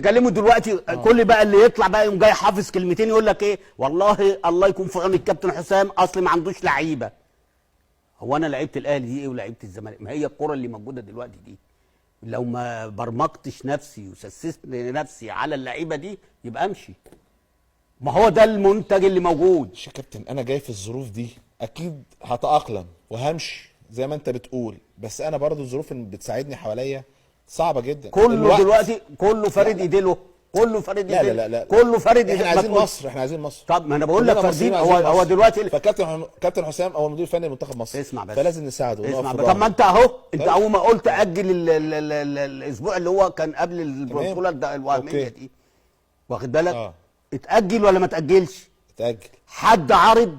تكلمه دلوقتي كل بقى اللي يطلع بقى يقوم جاي حافظ كلمتين يقول لك ايه، والله الله يكون في عون الكابتن حسام اصل ما عندوش لعيبه. هو انا لعيبه الاهلي دي ايه ولعيبه الزمالك؟ ما هي الكره اللي موجوده دلوقتي دي لو ما برمجتش نفسي وسست نفسي على اللعيبه دي يبقى امشي. ما هو ده المنتج اللي موجود. يا كابتن انا جاي في الظروف دي اكيد هتأقلم وهمشي زي ما انت بتقول، بس انا برضو الظروف اللي بتساعدني حواليا صعبه جدا. كله دلوقتي كله فارد ايديه له، كله فارد ايديه. لا لا لا كله فارد ايديه. احنا عايزين مصر، احنا عايزين مصر. طب ما انا بقول لك فاردين. هو هو دلوقتي كابتن حسام هو المدير الفني لمنتخب مصر. اسمع بس، فلازم نساعده. اسمع بس. طب ما انت اهو انت اول ما قلت اجل الاسبوع اللي هو كان قبل البطوله الوهميه دي، واخد بالك؟ اتاجل ولا ما اتاجلش؟ اتاجل. حد عارض؟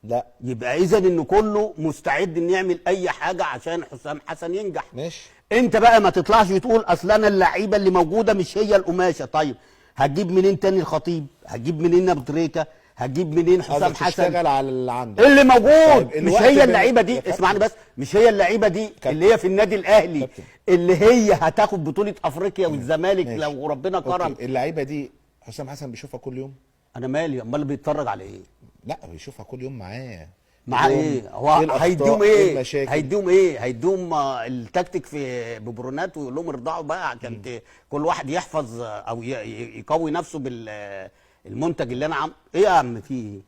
لا. يبقى اذا ان كله مستعد ان يعمل اي حاجه عشان حسام حسن ينجح. ماشي. انت بقى ما تطلعش تقول اصل انا اللعيبه اللي موجوده مش هي القماشه. طيب هتجيب منين تاني الخطيب؟ هتجيب منين ابو تريكه؟ هتجيب منين حسام حسن؟ تشتغل على اللي عندك اللي موجود. طيب مش هي اللعيبه دي، اسمعني بس، مش هي اللعيبه دي اللي هي في النادي الاهلي اللي هي هتاخد بطوله افريقيا والزمالك لو ربنا كرم. اللعيبه دي حسام حسن بيشوفها كل يوم. انا مالي، امال بيتفرج على ايه؟ لا بيشوفها كل يوم معاه. مع ايه؟ هو هيديهم ايه؟ هيديهم ايه؟ هيديهم التكتيك في ببرونات ويقول لهم ارضعوا بقى عشان كل واحد يحفظ او يقوي نفسه بالمنتج اللي انا ايه يا عم في ايه؟